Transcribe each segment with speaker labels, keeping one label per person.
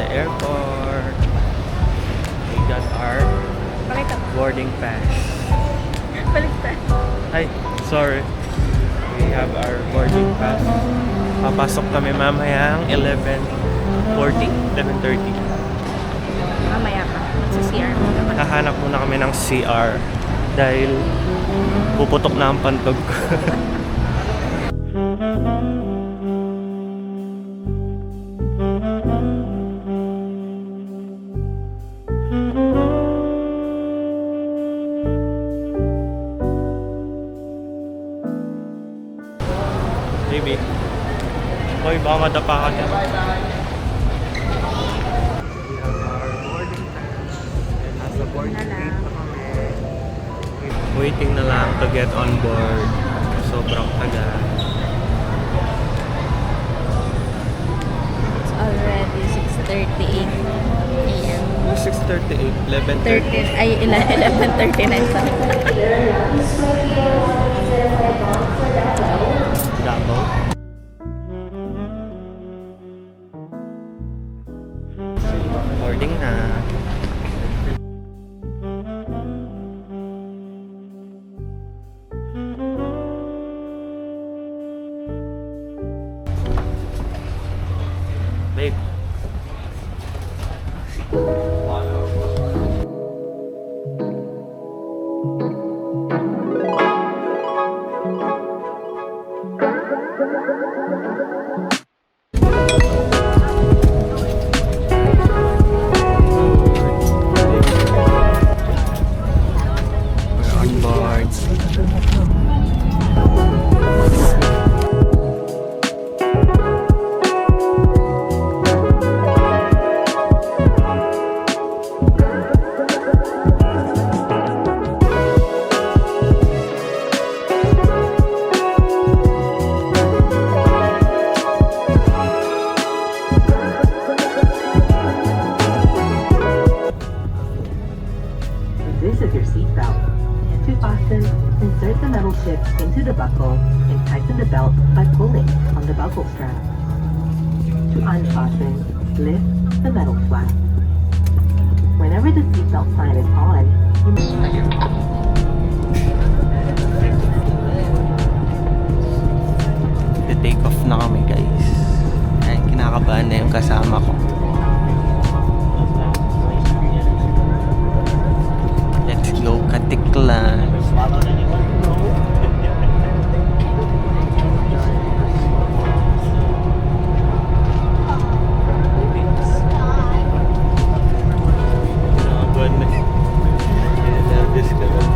Speaker 1: the airport. We got our
Speaker 2: Pakita mo.
Speaker 1: boarding pass.
Speaker 2: Baliktad.
Speaker 1: Ay, sorry. We have our boarding pass. Papasok kami mamayang 11:40, 11:30.
Speaker 2: Mamaya pa. Sa CR mo naman.
Speaker 1: Hahanap muna kami ng CR dahil puputok na ang pantog ko. Baby. Hoy, baka madapa ka dyan. We have our boarding pass. And nasa boarding
Speaker 2: Na lang.
Speaker 1: gate na kami. Waiting na lang to get on board. Sobrang tagal.
Speaker 2: It's already 6:38 a.m.
Speaker 1: 6:38, 11:30.
Speaker 2: 13, ay 11:39 sa
Speaker 1: Davao. Boarding na. Babe. We're on board.
Speaker 3: This is your seatbelt. To fasten, insert the metal chips into the buckle and tighten the belt by pulling on the buckle strap. To unfasten, lift the metal flap. Whenever the seatbelt sign is on, you must
Speaker 1: Take off na kami, guys. Ay, kinakabahan na yung kasama ko. Let's go, Katiklan. Kinakabahan na. Nervous ka lang.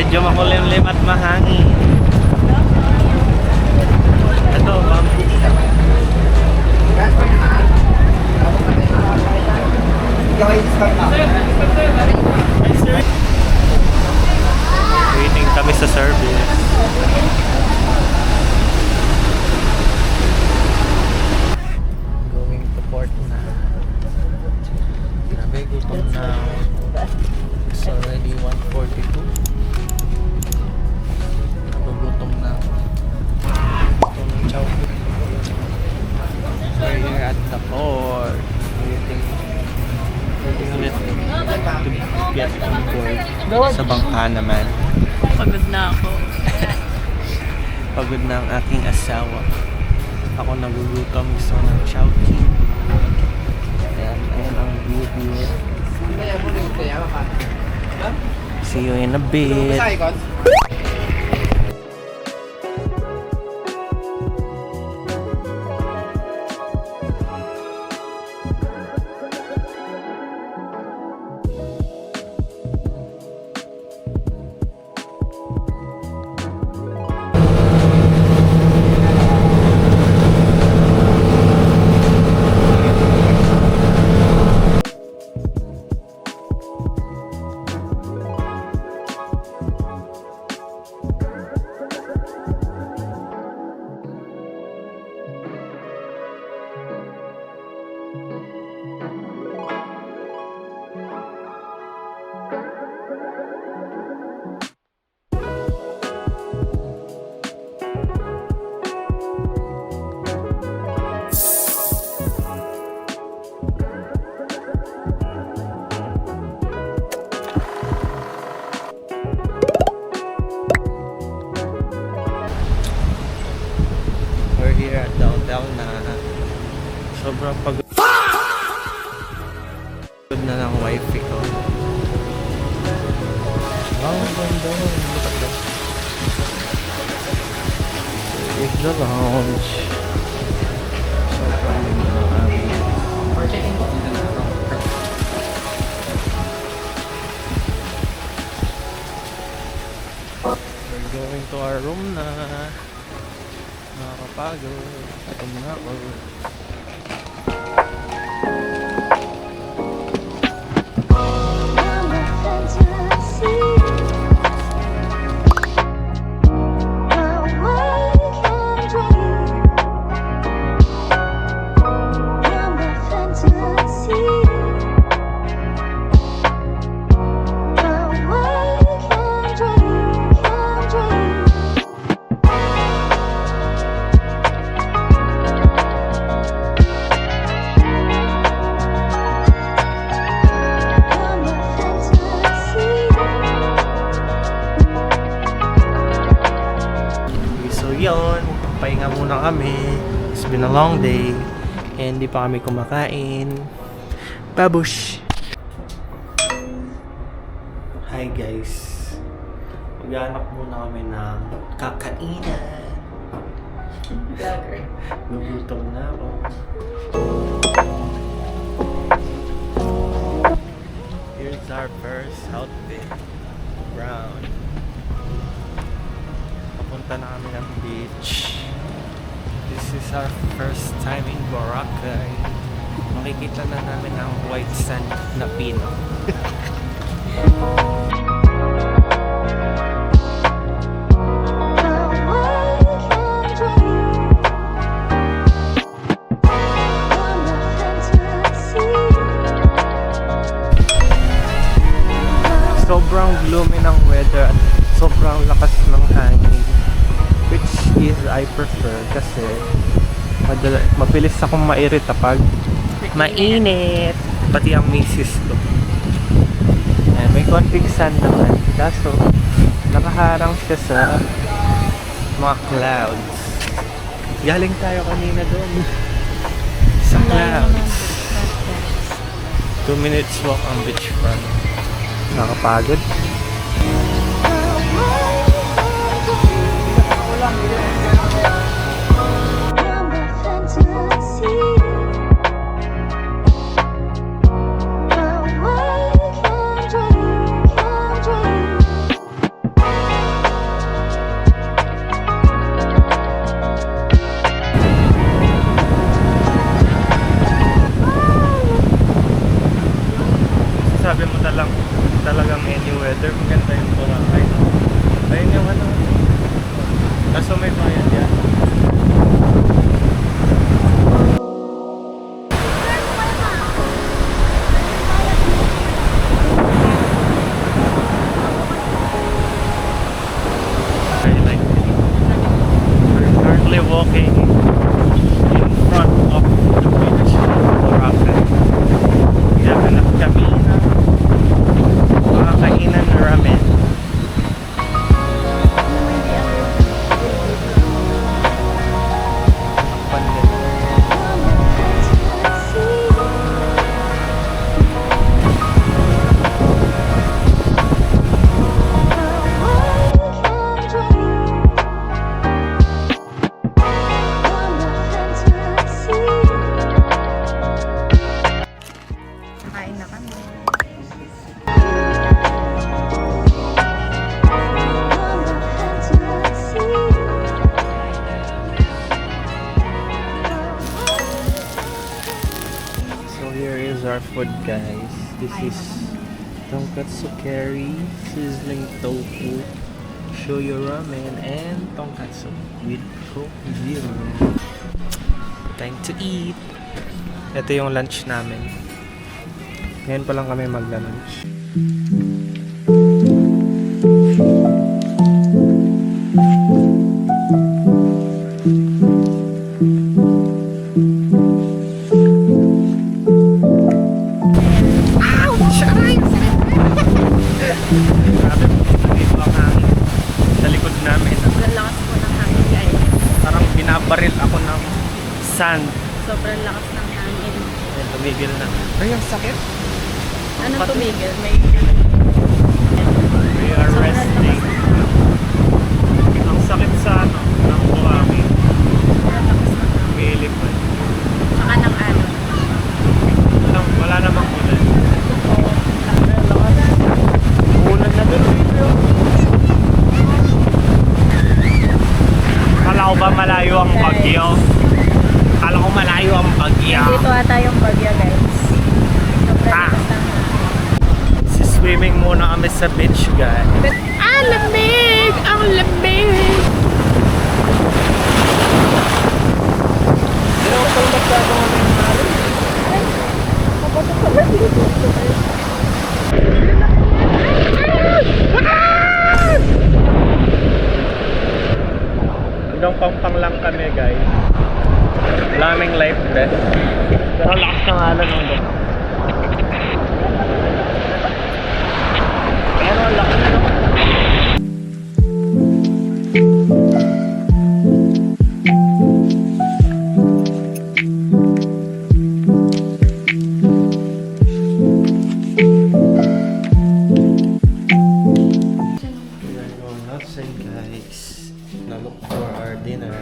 Speaker 1: Medyo makulimlim at mahangin. Ito, bamboo. Waiting kami sa service. Going to port na. Grabe, gutom na ako. It's already 1:42. Nagugutom na ako. Gutom ng chow. We're here at the port. Waiting ulit to get on board sa bangka naman.
Speaker 2: Pagod na ako.
Speaker 1: Pagod na ang aking asawa. Ako nagugutom, gusto ng chowking. Ayan ang view here. See you in a bit. We're here at the hotel na sobrang pagod na ng wifi ko. Wow, ganda. Look at that. It's the lounge. Sobrang ganda ng ambience. We're going to our room na. Nakakapagod. Gutom na ako. Yun, pahinga muna kami. It's been a long day and hindi pa kami kumakain. Babush! Hi guys, maghanap muna kami ng kakainan. Nagutom na ako. Here's our first outfit. Brown. Papunta na kami ng beach. This is our first time in Boracay. Makikita na namin ang white sand na pino. Sobrang gloomy ng weather at sobrang lakas ng hangin, which is I prefer kasi mabilis akong mairita pag mainit, pati ang misis ko. And may konting sun naman kaso nakaharang siya sa mga clouds. Galing tayo kanina doon sa clouds. 2 minutes walk on beachfront. Nakapagod. food, guys. This is tonkatsu curry, sizzling tofu, shoyu ramen, and tonkatsu with Coke Zero. Time to eat! Ito yung lunch namin. Ngayon pa lang kami magla-lunch. Grabe po, nandito ang hangin sa likod namin.
Speaker 2: Sobrang lakas po ng hangin, guys.
Speaker 1: Parang binabaril ako ng sand.
Speaker 2: Sobrang lakas ng hangin.
Speaker 1: Ayan, tumigil na. Ay, ang sakit.
Speaker 2: Anong tumigil? May...
Speaker 1: We are
Speaker 2: Sobrang
Speaker 1: resting. Ang sakit sa ano, ng buhangin.
Speaker 2: Sobrang lakas ng hangin.
Speaker 1: Pilipad.
Speaker 2: Saka ng ano.
Speaker 1: Wala namang ulan.
Speaker 2: Oo. Sobrang lakas.
Speaker 1: Ulan na doon. Kala ko ba malayo ang bagyo? Kala ko malayo ang bagyo.
Speaker 2: Dito ata yung bagyo, guys. Sobrang lakas ng hangin.
Speaker 1: Swimming muna kami sa beach, guys.
Speaker 2: Ang lamig! Ang lamig!
Speaker 1: Pero kung magkano kami mahalo. Hanggang pang lang kami, guys. Laming life vest. Pero lakas ng alon ng dok. Pero ang laki na naman. We are going outside, guys. Now look for our dinner.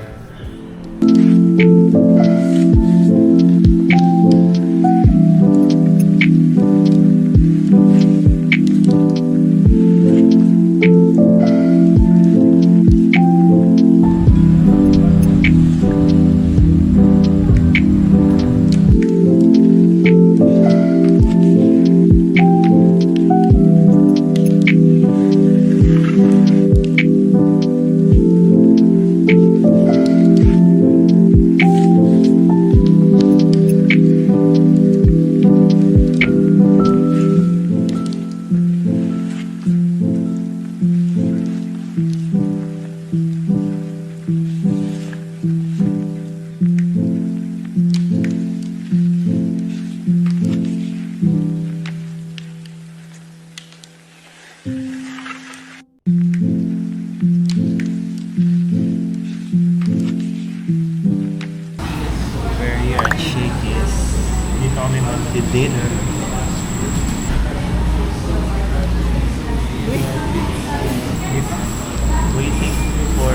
Speaker 1: Where your shake is. Dito kami mag-dinner. Waiting for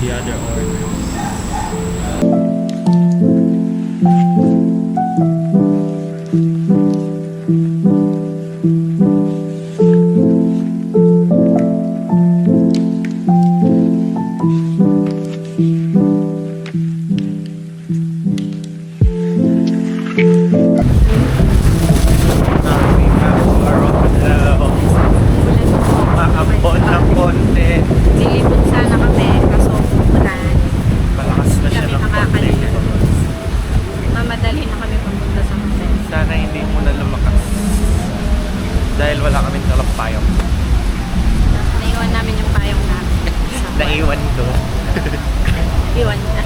Speaker 1: the other orders. Maabot ng konti.
Speaker 2: Silipot sana kami, kaso umulan.
Speaker 1: Malakas na siya
Speaker 2: Kami
Speaker 1: ng konti.
Speaker 2: nakakalimot. Mamadali na kami papunta sa hotel.
Speaker 1: Sana hindi muna lumakas. Dahil wala kaming dalang payong.
Speaker 2: Naiwan namin yung payong namin.
Speaker 1: Naiwan ko.
Speaker 2: Iwan na.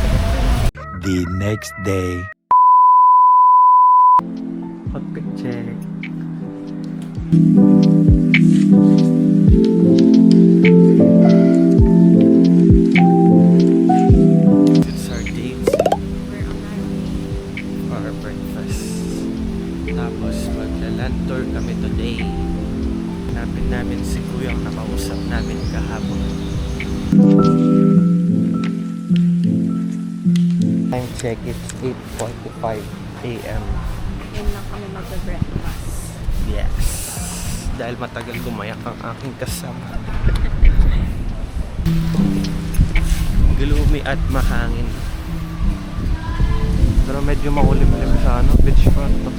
Speaker 4: The next day.
Speaker 1: Outfit check. It's our date
Speaker 2: We're on our way.
Speaker 1: for our breakfast. Tapos magla-land tour kami today. Hanapin namin si Kuyang nakausap namin kahapon. Time check, it's 8:45 a.m.
Speaker 2: Yun lang kami mag-breakfast.
Speaker 1: Yes. Dahil matagal gumayak ang aking kasama. Gloomy at mahangin. Pero medyo makulimlim sa beach front to.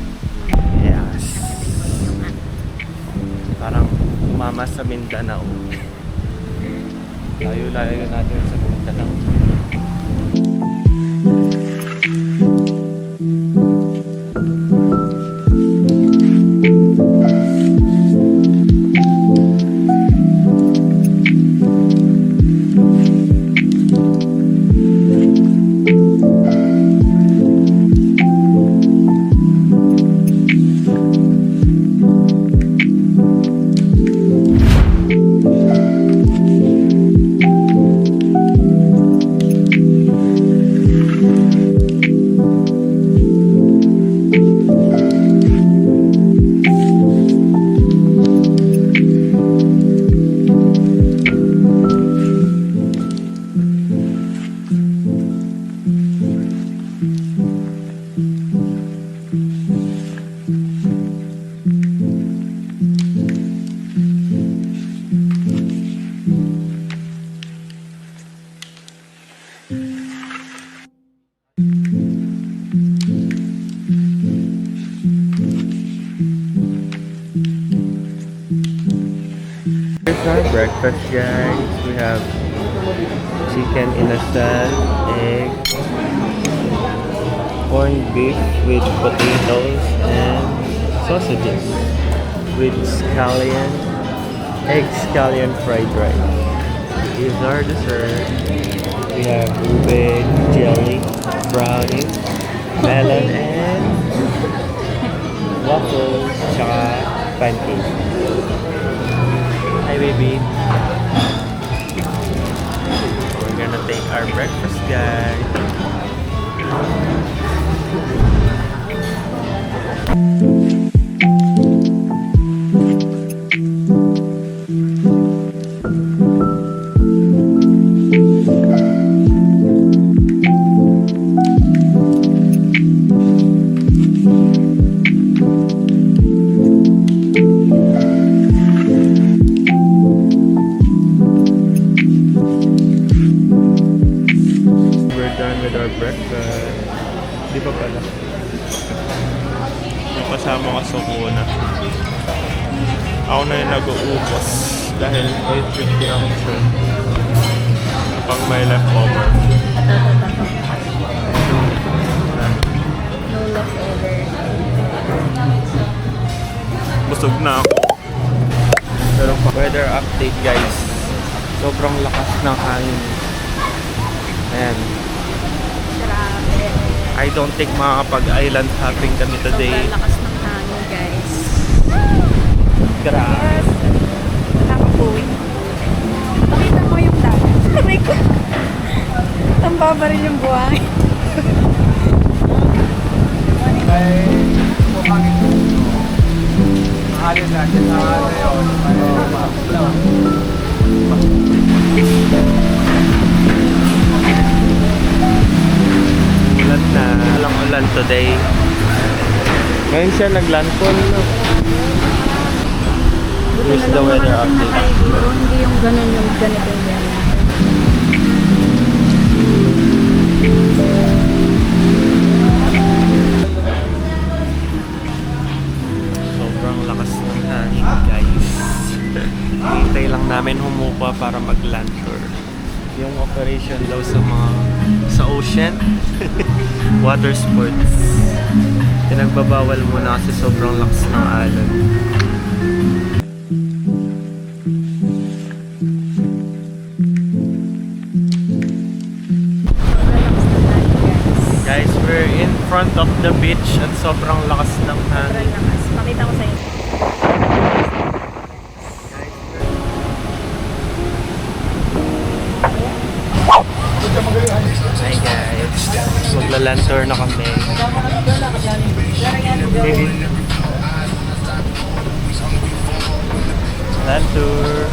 Speaker 1: Yes. Parang umama sa Mindanao. Layo-layo natin sa Mindanao. Here's our breakfast, guys. We have chicken inasal, egg, corned beef with potatoes and sausages with scallion, egg scallion fried rice. Here's our dessert. We have ube, jelly, brownie, melon, and waffles, tsaka pancake. Hi, baby. We're gonna take our breakfast, guys. We're done with our breakfast. Di pa pala. Yung kasama ka sa kuna. Ako na yung nag-uupos dahil 8:50 ang show. Kapag may leftover.
Speaker 2: No leftover.
Speaker 1: Busog na ako. Pero weather update, guys. Sobrang lakas ng hangin. Ayan.
Speaker 2: Grabe.
Speaker 1: I don't think makakapag-island hopping kami today.
Speaker 2: Sobrang lakas ng hangin, guys.
Speaker 1: Grabe.
Speaker 2: Yes. Nakaka-going. Pakita mo yung dagat. Aray ko. Tamba rin yung buhangin.
Speaker 1: Ulan na. Walang ulan today. Ngayon siya naglandfall. No? Here's the weather update.
Speaker 2: Hindi yung ganun yung ganito yung yan.
Speaker 1: Sobrang lakas ng hangin, guys. Hintay lang namin humupa para mag-land tour. Yung operation daw sa ocean, water sports. Pinagbabawal muna kasi sobrang lakas ng alon. Guys, we're in front of the beach at sobrang lakas ng hangin.
Speaker 2: Sobrang lakas. Pakita ko sa inyo.
Speaker 1: Hi guys, magla-land tour na kami. Land tour.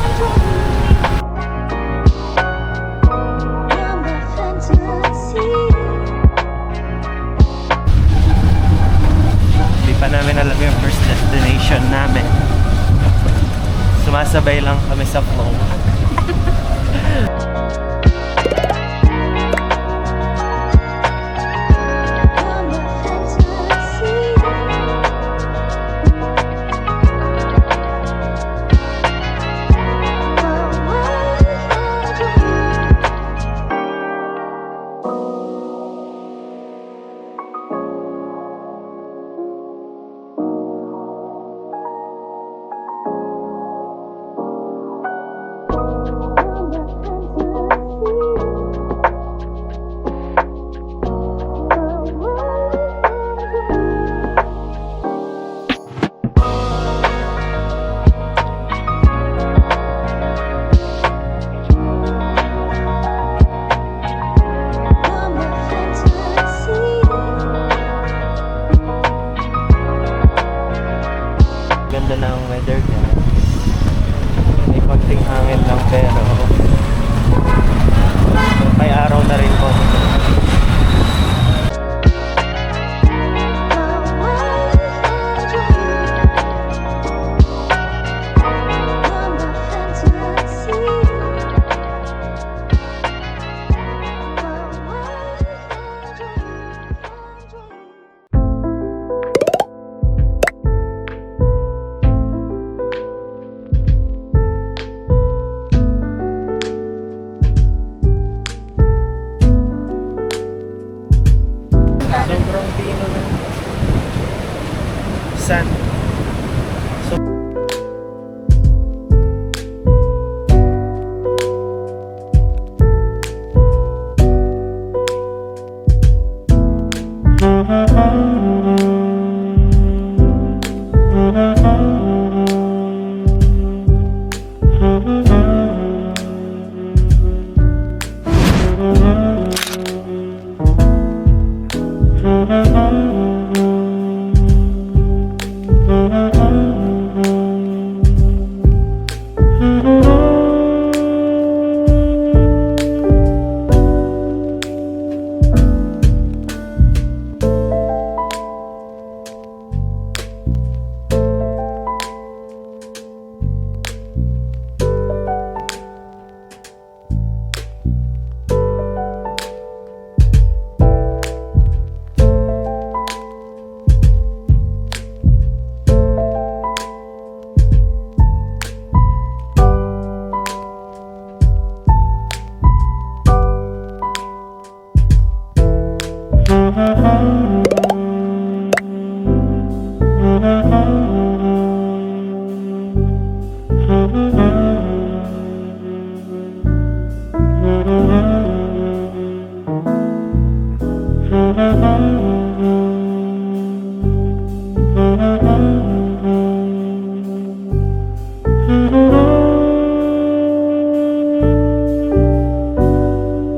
Speaker 1: Hindi pa namin alam yung first destination namin. Sumasabay lang kami sa flow. pero may araw na rin po. Sobrang pino na. Sun. So,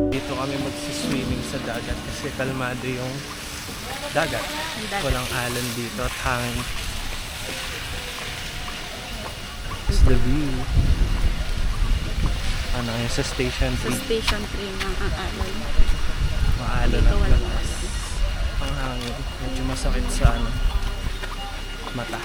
Speaker 1: dito kami magsiswimming sa dagat kasi kalmado yung dagat. Walang alon dito at hangin. It's the view. Ano yun sa station
Speaker 2: Sa
Speaker 1: 3.
Speaker 2: station 3 ng Aalay.
Speaker 1: Maalon
Speaker 2: Dito
Speaker 1: ang
Speaker 2: wala.
Speaker 1: labas. Ang hangin. Medyo masakit sa ano, mata.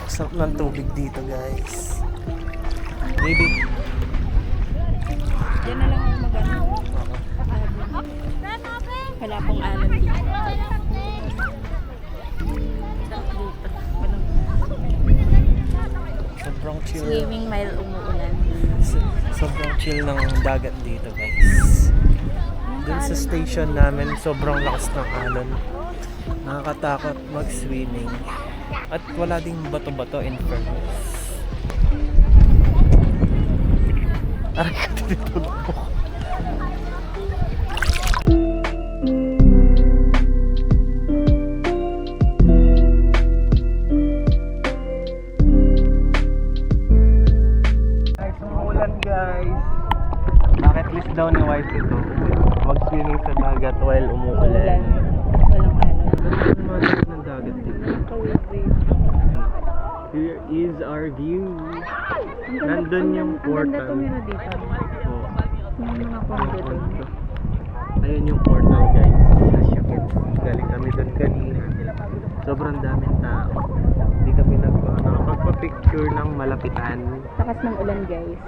Speaker 1: Sarap ng tubig dito, guys. Baby.
Speaker 2: Yan na lang ang maganda. Wala pong alon dito. Sarap dito. Walang
Speaker 1: Sobrang chill.
Speaker 2: swimming while umuulan.
Speaker 1: Sobrang chill ng dagat dito, guys. Dun sa station namin, sobrang lakas ng alon. Nakakatakot mag-swimming. At wala ding bato-bato in fairness. Aray ka, tinitulog ko. Guys, umuulan guys. Bucket list daw ni wife ito. Mag-swimming sa dagat while umuulan.
Speaker 2: Walang alon.
Speaker 1: Masakit ng dagat dito. Here is our view. Nandun yung portal.
Speaker 2: Ang ganda tumira dito.
Speaker 1: Oh,
Speaker 2: Yung mga condo doon.
Speaker 1: ayun yung portal, guys. As you can see, galing kami doon kanina. Sobrang daming tao. Hindi kami nakapagpa-picture ng malapitan.
Speaker 2: Takas ng ulan, guys.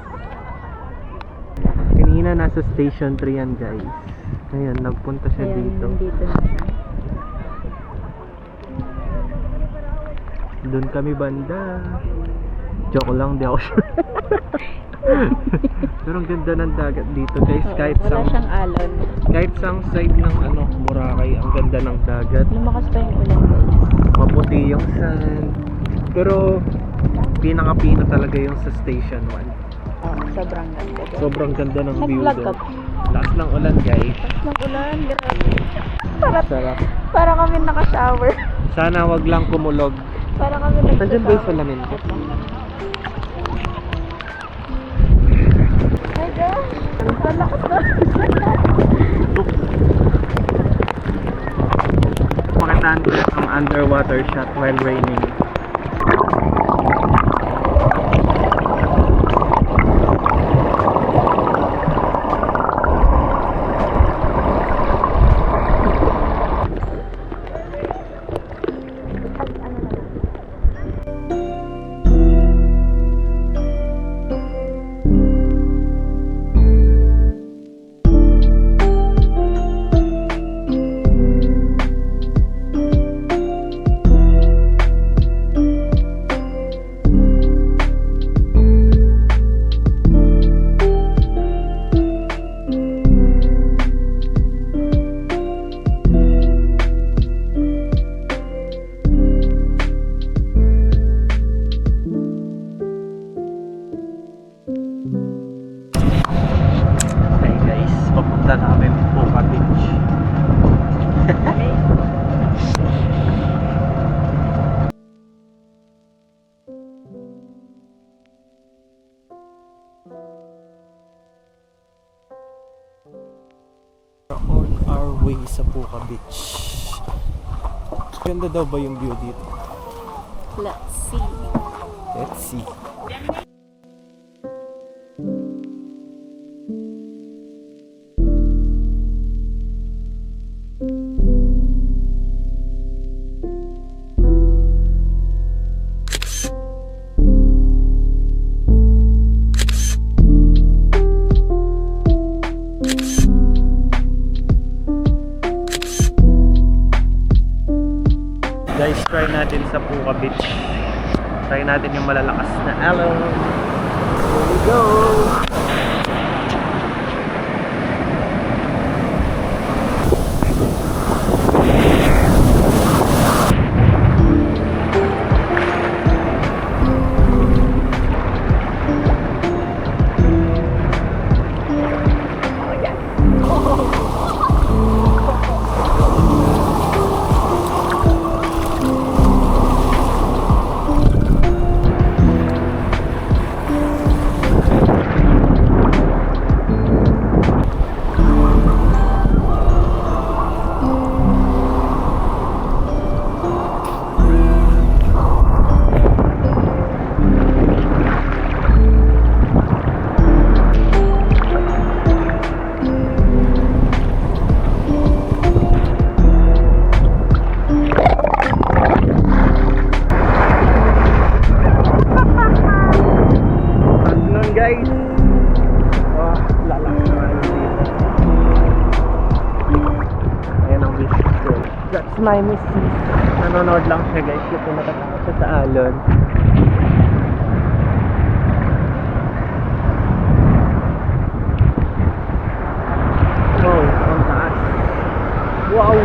Speaker 1: Kanina nasa station 3 yan, guys. Ngayon, nagpunta siya
Speaker 2: Ayan,
Speaker 1: dito.
Speaker 2: dito na siya.
Speaker 1: Doon kami banda. Joke lang, di ako sure. Pero ang ganda ng dagat dito, guys.
Speaker 2: Oo,
Speaker 1: Kahit
Speaker 2: wala
Speaker 1: sa
Speaker 2: siyang alon.
Speaker 1: Kahit sa side ng Boracay, ang ganda ng dagat.
Speaker 2: Lumakas pa yung ulan guys.
Speaker 1: Maputi yung sand. Pero pinaka-pina talaga yung sa Station 1.
Speaker 2: Oo, sobrang ganda guys.
Speaker 1: Sobrang ganda ng view
Speaker 2: Nag-vlog
Speaker 1: doon.
Speaker 2: ka.
Speaker 1: Lakas ng ulan guys.
Speaker 2: Tapos ng ulan, grabe.
Speaker 1: Sarap.
Speaker 2: Para kami naka-shower.
Speaker 1: Sana wag lang kumulog.
Speaker 2: Para kami
Speaker 1: Nandiyan ba yung salamin ko?
Speaker 2: My God! Ang lakas na.
Speaker 1: Pakitaan ko ang underwater shot while raining. Okay guys, papunta na kami Puka Beach. We're on our way sa Puka Beach. Ganda daw ba yung view dito?
Speaker 2: Let's see.
Speaker 1: Let's see. Guys, try natin sa Puka Beach. Try natin yung malalakas na alon. Here we go! Guys, oh, lalang naman dito. Ayan ang misis ko. That's my missus. Nanonood lang siya guys, kasi natatakot siya sa alon. Wow, ang taas. Wow!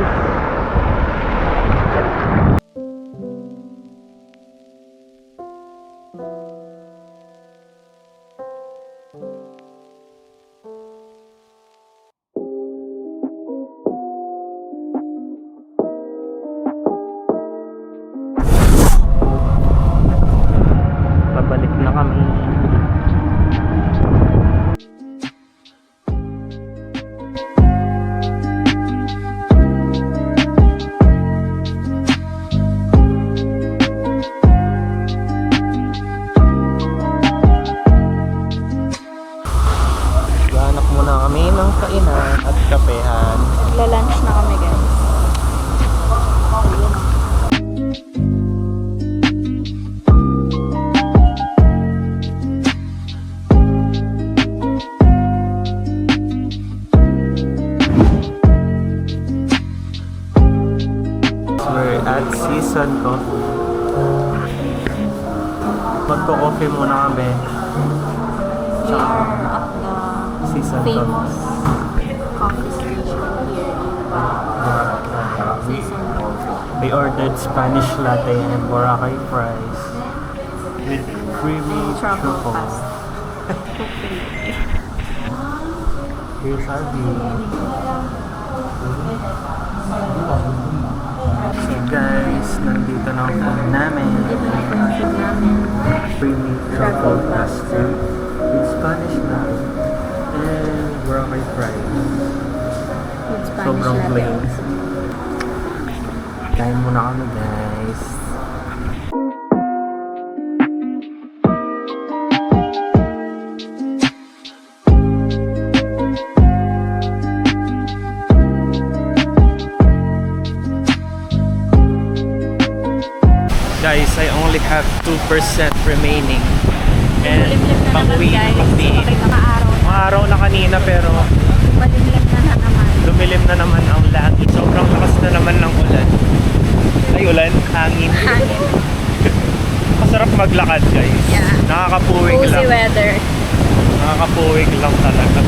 Speaker 1: Pabalik na kami. Hanap muna kami ng kainan at kapehan.
Speaker 2: Magla-lunch na kami guys.
Speaker 1: We're at Season Coffee. Magko-coffee muna kami.
Speaker 2: We are at the
Speaker 1: Season Coffee.
Speaker 2: famous coffee station.
Speaker 1: We ordered Spanish latte and Boracay fries with creamy
Speaker 2: Truffle
Speaker 1: truffle.
Speaker 2: pasta.
Speaker 1: Here's our view. So guys, nandito na ang food namin. Creamy truffle pasta with Spanish latte and Boracay fries. Sobrang plain. Kain muna kami guys. Guys, I only have 2% remaining. And
Speaker 2: Malimlim na naman
Speaker 1: pang-uwi
Speaker 2: guys.
Speaker 1: na pang-uwi.
Speaker 2: Okay, naka-araw.
Speaker 1: Mga araw na kanina pero
Speaker 2: Malimlim na naman.
Speaker 1: lumilim na naman ang langit. Sobrang lakas na naman ng ulan. Ay, ulan, hangin.
Speaker 2: Hangin.
Speaker 1: Masarap maglakad guys.
Speaker 2: Yeah.
Speaker 1: Nakakapuwing
Speaker 2: Cozy
Speaker 1: lang.
Speaker 2: weather.
Speaker 1: Nakakapuwing lang talaga.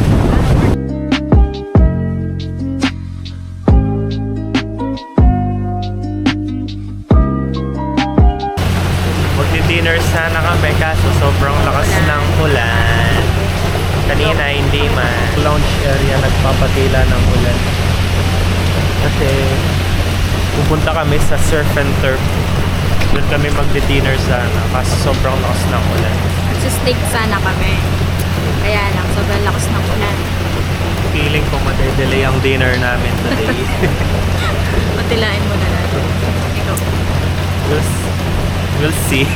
Speaker 1: Magdi-dinner sana kami kaso sobrang lakas
Speaker 2: Ulan.
Speaker 1: ng ulan. Kanina hindi man. Lounge area nagpapatila ng ulan. Kasi pupunta kami sa surf and turf. Doon kami magdi-dinner sana kasi sobrang lakas ng ulan.
Speaker 2: Magsisteak sana kami. Kaya lang, sobrang lakas ng ulan.
Speaker 1: Feeling ko madedelay ang dinner namin today.
Speaker 2: Patilain mo na natin. Ikaw.
Speaker 1: We'll see.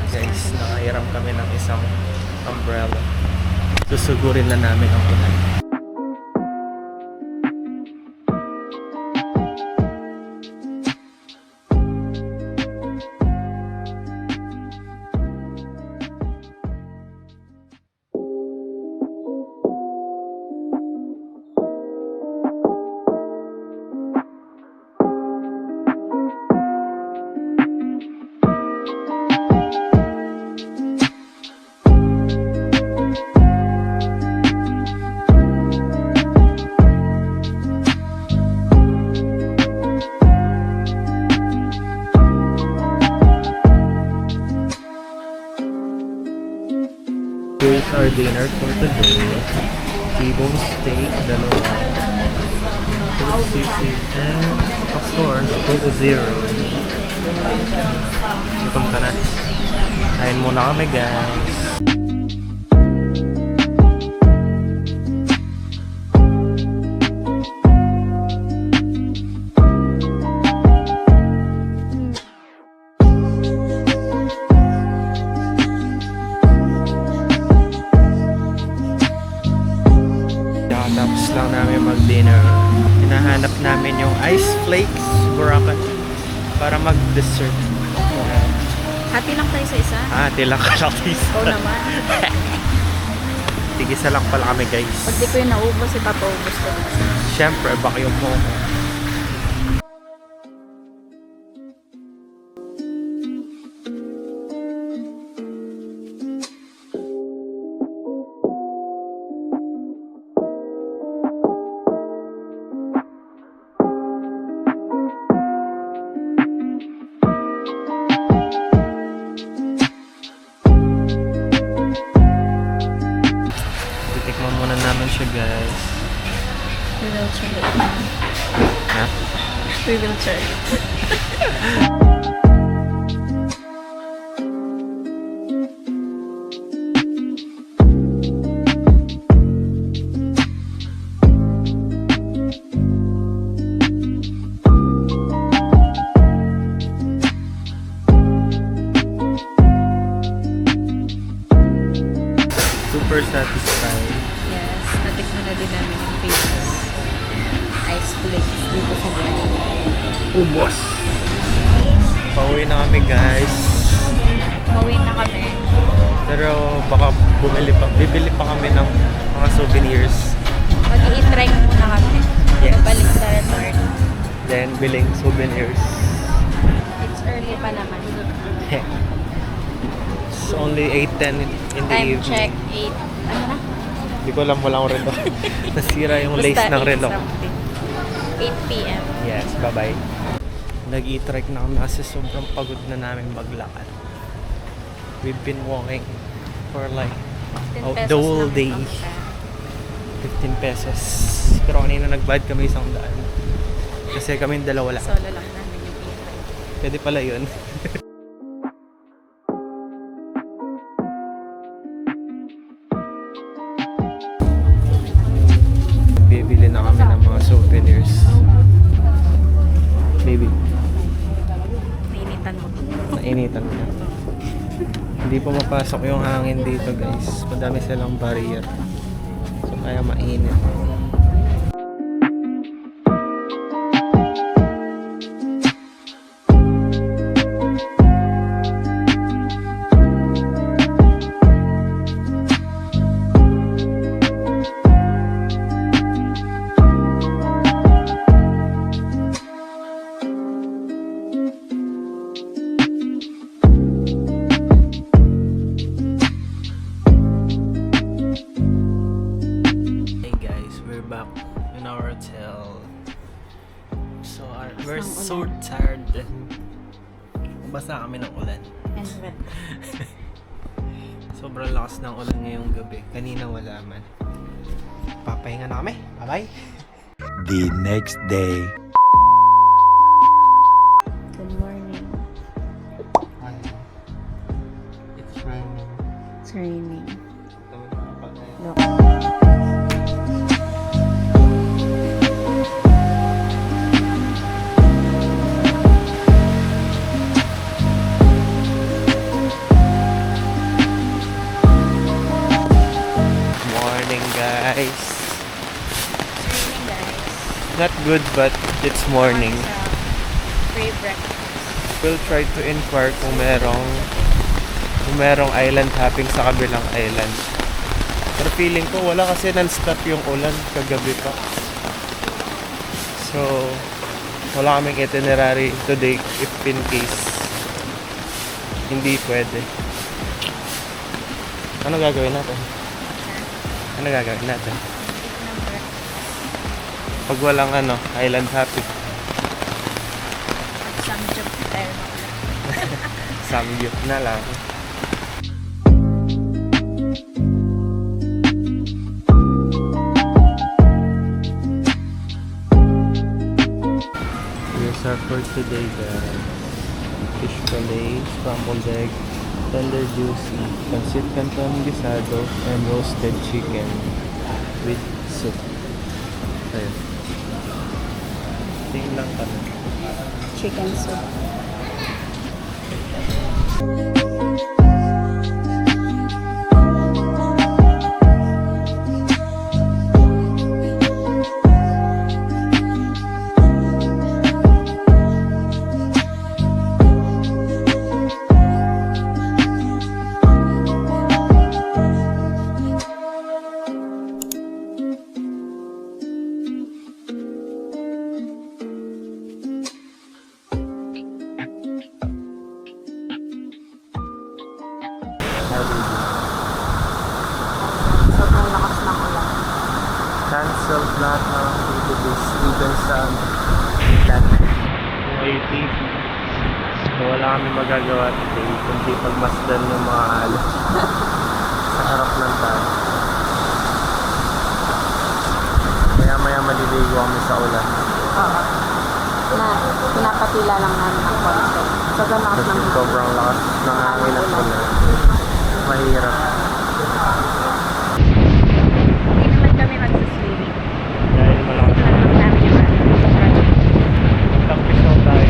Speaker 1: Guys, nakahiram kami ng isang umbrella. Susugurin na namin ang ulan. Here's our dinner for today. T-bone steak, dalawa. Sisig, and of course, Coke Zero. Gutom ka na. Kain muna kami guys. Tapos lang namin mag-dinner. Hinahanap namin yung ice flakes, Boracay, para mag-dessert.
Speaker 2: Hati lang tayo sa isa.
Speaker 1: Tilang ka lang
Speaker 2: Oo naman.
Speaker 1: Tigisa lang pala kami guys.
Speaker 2: Pag di ko yung naubos, ipapaubos ko.
Speaker 1: Siyempre, baka yung mo ko. Titikman muna namin siya guys.
Speaker 2: We will try it.
Speaker 1: Ha?
Speaker 2: We will try it.
Speaker 1: Super satisfied.
Speaker 2: Yes, natikman na din namin yung famous ice flakes dito sa Boracay.
Speaker 1: Ubos! Pauwi na kami guys.
Speaker 2: Mawin na kami.
Speaker 1: Pero baka bibili pa kami ng mga souvenirs.
Speaker 2: Mag-i-try muna kami.
Speaker 1: Yes.
Speaker 2: Babalik sa resort.
Speaker 1: Then biling souvenirs.
Speaker 2: It's early pa naman.
Speaker 1: It's only 8:10 in the
Speaker 2: Time
Speaker 1: evening.
Speaker 2: check, 8. Ano na?
Speaker 1: Hindi ko alam, wala akong relo. Nasira yung lace ng relo.
Speaker 2: 8 p.m.
Speaker 1: Yes, bye-bye. Nag-e-trek na kami kasi sobrang pagod na namin maglakad. We've been walking for like
Speaker 2: 15 pesos
Speaker 1: the whole
Speaker 2: lang
Speaker 1: day.
Speaker 2: ang isa.
Speaker 1: 15 pesos. Pero kanina nagbayad kami 100. Kasi kami dalawa lang.
Speaker 2: Solo lang namin yung e-trek.
Speaker 1: Pwede pala yun. Bibili na kami ng mga souvenirs. Baby,
Speaker 2: Nainitan mo.
Speaker 1: nainitan ko na. Hindi pa mapasok yung hangin dito guys. Madami silang barrier. So kaya mainit. Hey guys, we're back in our hotel. So we're so tired. Basa kami ng ulan.
Speaker 2: And wet.
Speaker 1: Sobrang lakas ng ulan ngayong gabi. Kanina wala man. Papahinga na kami. Bye-bye.
Speaker 4: The next day.
Speaker 2: Good morning.
Speaker 1: It's raining.
Speaker 2: It's raining. Look.
Speaker 1: Morning guys.
Speaker 2: It's raining, guys.
Speaker 1: Not good but it's morning.
Speaker 2: Free breakfast.
Speaker 1: We'll try to inquire kung merong island hopping sa kabilang island. Pero feeling ko wala kasi non-stop yung ulan kagabi pa. So, wala kaming itinerary today if in case hindi pwede. Ano gagawin natin? Ano gagawin natin? Pag walang island hopping.
Speaker 2: Samgyup tayo na ulit.
Speaker 1: Samgyup na lang. Here's our for today guys. Fish fillet, scrambled egg, tender juicy, pancit canton guisado, and roasted chicken with soup. Ayun. Tingin lang kami.
Speaker 2: Chicken soup. Sobrang lakas ng ulan.
Speaker 1: Cancelled lahat ng activities even sa plan. Yung 80. So wala kami magagawa today kundi pagmasdan ng mga alon sa harap ng tayo. Kaya maya maliligo kami sa ulan.
Speaker 2: Oo. Na, pinapatila lang namin ang konti. Sobrang lakas
Speaker 1: Kasi
Speaker 2: ng
Speaker 1: sobrang lakas ng hangin at ulan. Mahirap.
Speaker 2: Hindi naman kami nagsiswimming.
Speaker 1: Dahil malakas.
Speaker 2: Lang namin yung project.
Speaker 1: Magtampisaw tayo.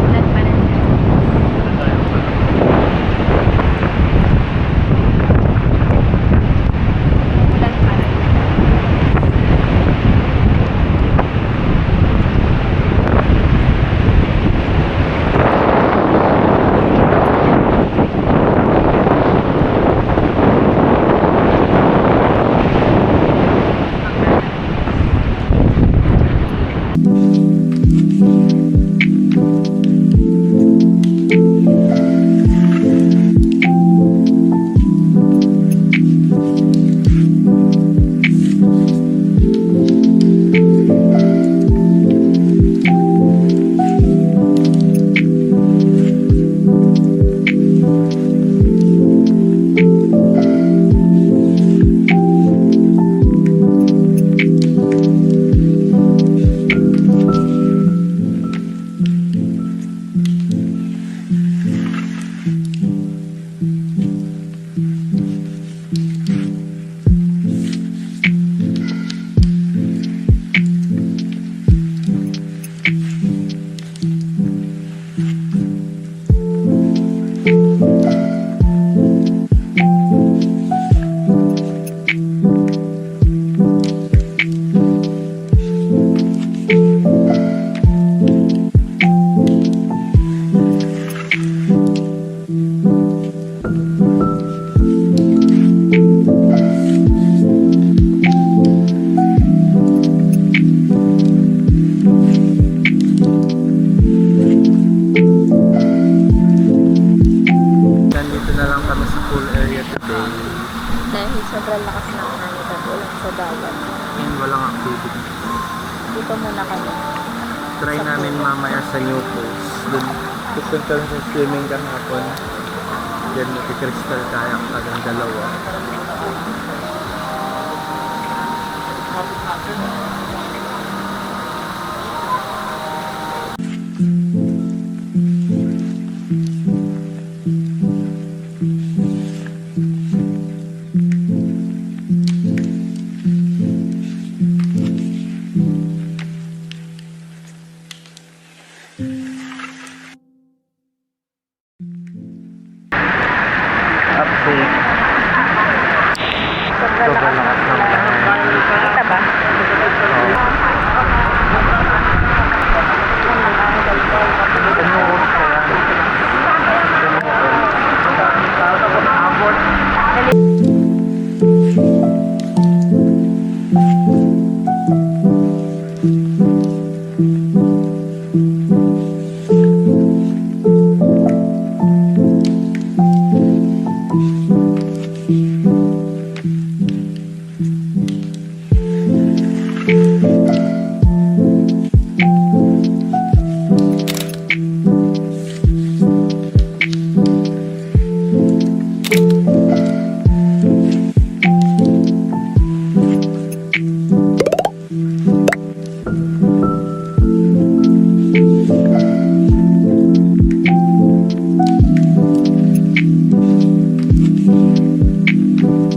Speaker 2: Ulan pa rin yan.
Speaker 1: Nandito na lang kami sa pool area today.
Speaker 2: Dahil sobrang lakas ng hangin at ulan sa dagat.
Speaker 1: And walang activity.
Speaker 2: Dito muna kami.
Speaker 1: Try namin mamaya sa new pools. Dun, gusto kami sa swimming kahapon. Then crystal kayak kagang dalawa. Update.
Speaker 2: Sobrang
Speaker 1: Sobrang lakas ng hangin.
Speaker 2: Kita ba?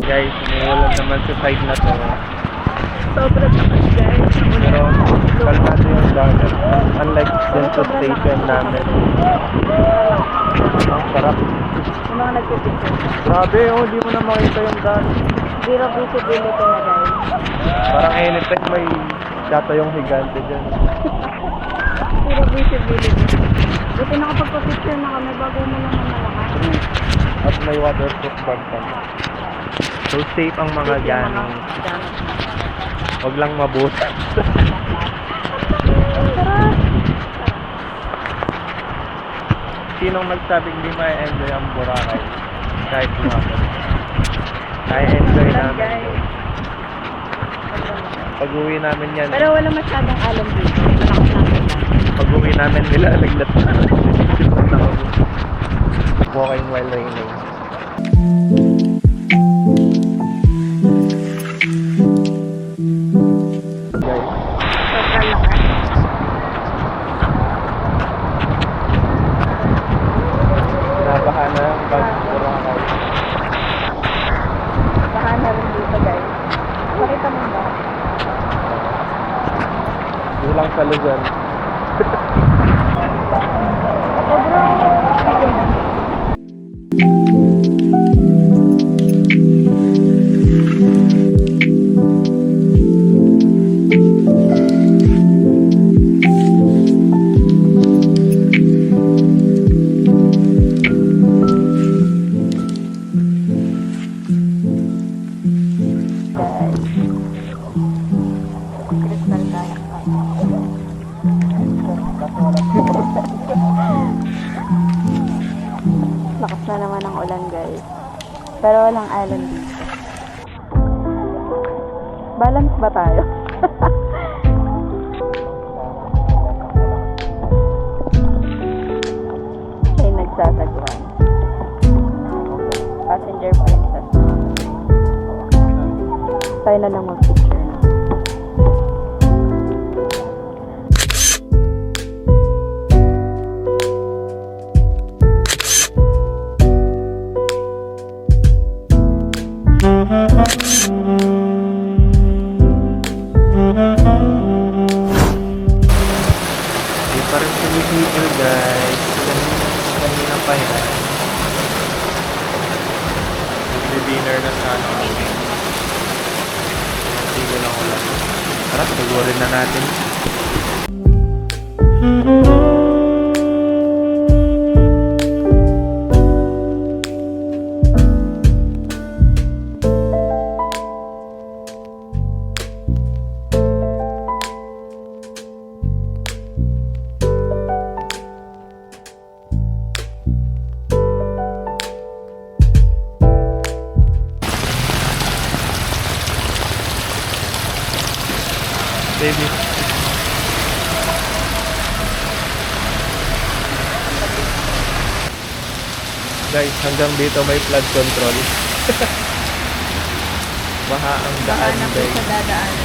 Speaker 1: Guys, umuulan naman sa side na to.
Speaker 2: Sobrang lakas guys.
Speaker 1: Pero kalmado yung dagat. Unlike dun sa station namin. Ang sarap.
Speaker 2: Yung mga nagpipicture.
Speaker 1: Grabe, oh, hindi mo na makita yung dagat.
Speaker 2: Zero visibility na guys.
Speaker 1: Parang anytime may data yung higante dyan.
Speaker 2: Zero visibility. Buti nakapagpa-picture na kami bago mo naman malakas.
Speaker 1: At may waterproof bag pa. So safe ang mga dyan. Huwag lang mabuti. Sinong nagsabing hindi ma-enjoy ang Boracay? Kahit lumapit. Na-enjoy namin. Pag uwi namin yan,
Speaker 2: Pero wala masyadong alam dito. Malakas natin lang.
Speaker 1: pag uwi namin nilalaglat na. Walking while raining. Guys,
Speaker 2: Sobrang lakas.
Speaker 1: nabaha na ang bag Boracay.
Speaker 2: Baka na rin dito guys. Pakita mo ba?
Speaker 1: Hindi lang sa Luzon.
Speaker 2: Crystal kayak. Lakas na naman ang ulan, guys. Pero walang island dito. Balance ba tayo? Ay, nagsasagwan. Passenger princess. Tayo na lang mag-picture na.
Speaker 1: Hindi pa rin sumisigal guys. Kanina pa yan. Dinner na sana kami. Tigil lang ulan. Tara, tagurin na natin. Baby. Guys, hanggang dito may flood control. Baha ang daan
Speaker 2: Hanap ko
Speaker 1: guys.
Speaker 2: sa dadaanan.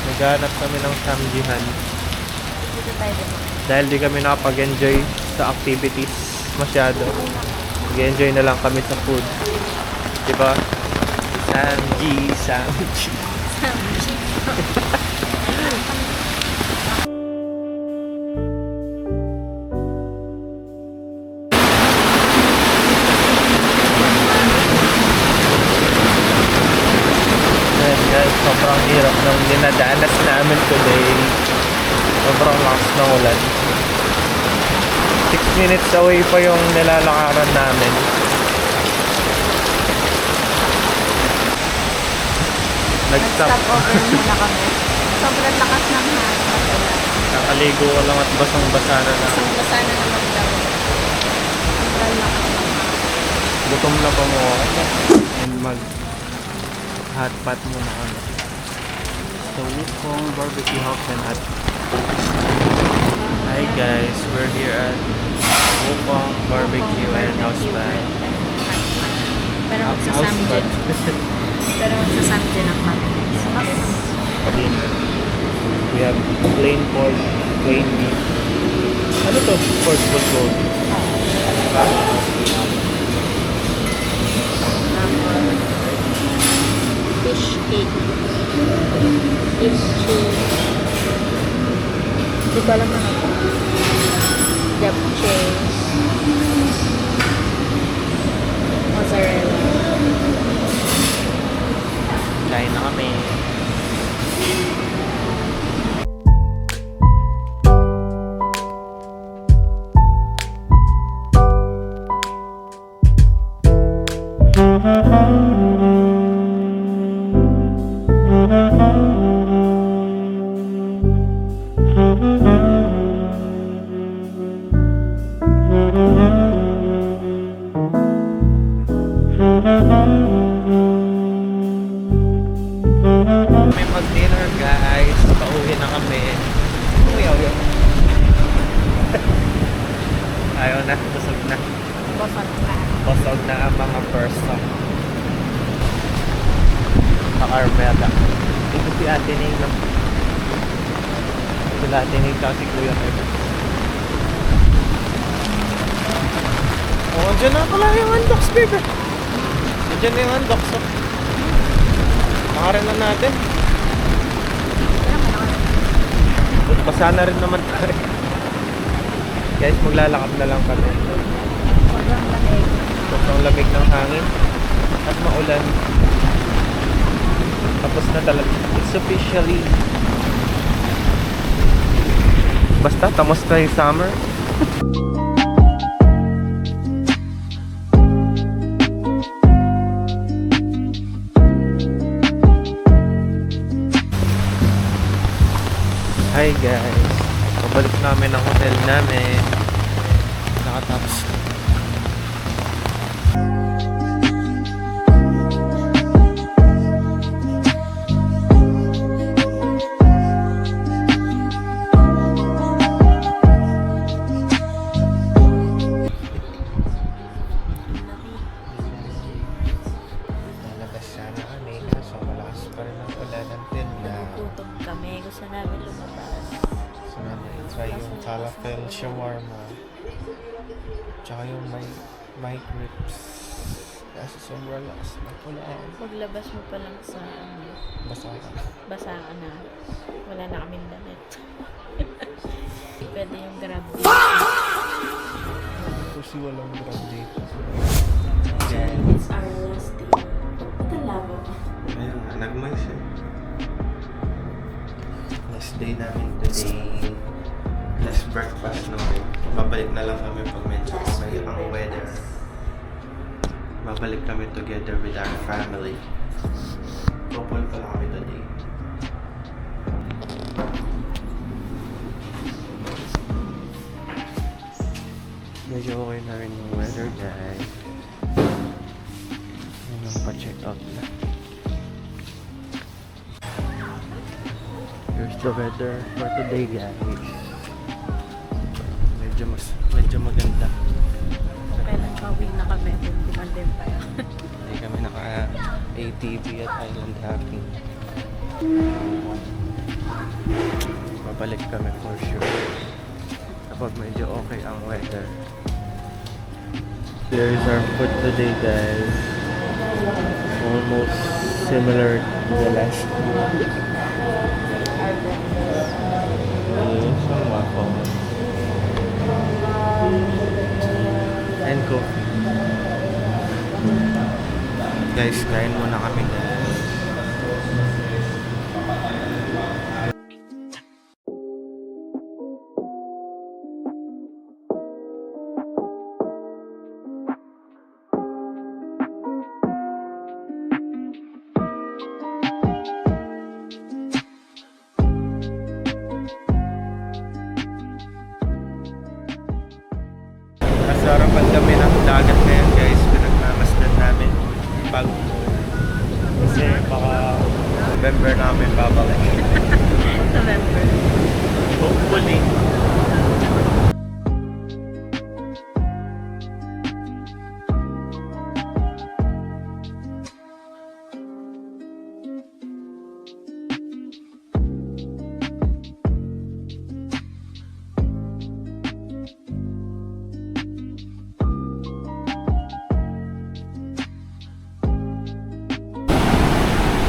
Speaker 1: Naghanap kami ng samjihan.
Speaker 2: Dito tayo din.
Speaker 1: Dahil di kami nakapag-enjoy sa activities masyado. Nag-enjoy na lang kami sa food. Diba? Samji. Ayan guys, sobrang hirap ng dinadanas namin today. Sobrang lakas ng ulan. 6 minutes away pa yung nilalakaran namin. Nag-stop.
Speaker 2: Nag-stop over muna kami. Sobrang lakas ng hangin.
Speaker 1: Nakaligo ko lang at basang-basa na lang.
Speaker 2: Isang basa na naman daw. Sobrang lakas ng hangin.
Speaker 1: Gutom na pa mo ako. And mag hot pot muna kami. Sa Wukong Barbecue House and Hot. Hi guys, we're here at Wukong Barbecue and House Pot.
Speaker 2: Pero magsasamjin. Pero magsasamjin ang kami.
Speaker 1: Dinner. We have plain pork, plain meat. Ano to? Pork bulgogi.
Speaker 2: Fish cake. Fish cheese. Di ko alam ano to. Japchae. Mozzarella.
Speaker 1: Kain na kami. May mag-dinner guys. Pauwi na kami. Uyaw yun. Ayaw na. Busog na.
Speaker 2: Bosot na.
Speaker 1: Busog na ang mga person. Naka-armada. Ito si Ate Ning. Sila Ate Ning si Kuya Kevin. Oh, andyan na pala yung unbox, baby. Andyan na yung unbox. Oh. Makarin na natin. Basa na rin naman tayo. Guys, maglalakad na lang kami.
Speaker 2: Sobrang lamig.
Speaker 1: Sobrang lamig ng hangin. At maulan. Tapos na talaga. It's officially. Basta, tamos na yung summer. Hi guys, pabalik namin ang hotel namin. Nakatapos. Lalabas sana kami kaso malakas pa rin ang ulan until na
Speaker 2: Nagugutom kami. Gusto namin lumabas.
Speaker 1: so namin try yung falafel shawarma tsaka yung my ribs kasi sobrang lakas ng ulan.
Speaker 2: Paglabas mo pa lang sa
Speaker 1: Basta ka.
Speaker 2: basa ka na. Wala na kaming damit. Pwede yung grab.
Speaker 1: Kasi walang grab dito.
Speaker 2: It's our last day. Ito labo.
Speaker 1: Ayun nga, nagmay siya. Last day namin today. Last breakfast namin. Babalik na lang kami pag medyo okay ang weather. Babalik kami together with our family. Couple pala kami today. Medyo okay na rin yung weather, guys. Ayun ang pa-check out na. Here's the weather for today, guys. Medyo maganda.
Speaker 2: Kailan pauwi na kami. Dumandim pa yun.
Speaker 1: Hindi kami naka-ATV at island hopping. Babalik kami for sure. Kapag medyo okay ang weather. Here's our food today, guys. Almost similar to the last week. Some waffle. And coffee. Guys, kain muna kami, guys. Nasa harapan kami ng dagat ngayon, guys. Pinagmamasdan namin pag kasi baka November namin babalik.
Speaker 2: November.
Speaker 1: Hopefully.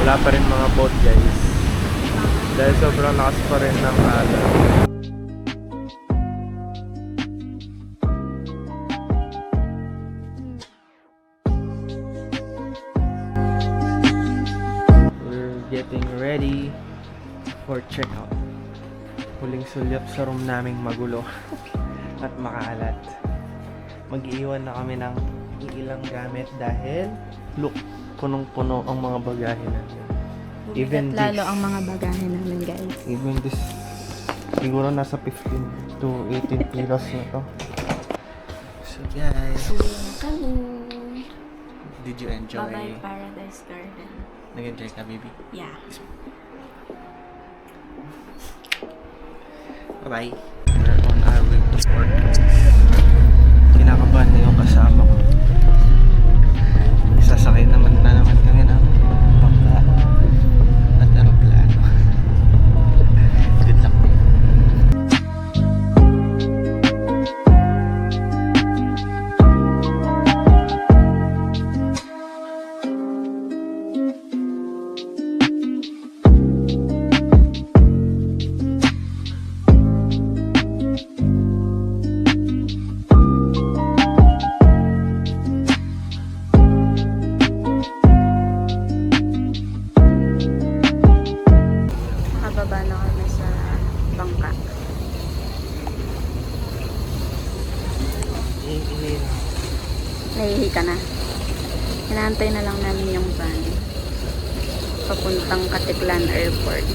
Speaker 1: Wala pa rin mga boat, guys. Dahil sobrang lakas pa rin ng alon. We're getting ready for checkout. Huling sulyap sa room naming magulo at makalat. Mag-iwan na kami ng ilang gamit dahil look, punong-puno ang mga bagahe namin. Even
Speaker 2: Bumigat lalo
Speaker 1: this-
Speaker 2: ang mga bagahe namin, guys.
Speaker 1: Even this, siguro nasa 15 to 18 kilos na to. So guys,
Speaker 2: Uwi na kami.
Speaker 1: did you enjoy?
Speaker 2: Bye-bye Paradise Garden.
Speaker 1: Nag-enjoy ka, baby?
Speaker 2: Yeah.
Speaker 1: Bye-bye. We're on our way to work. Kinakabahan na yung kasama ko. Sasakay naman kami ng bangka at aeroplano. Good luck.
Speaker 2: Nakababa na kami sa bangka. Nahihi ka na. Hinahantay na lang namin yung van papuntang Katiklan Airport.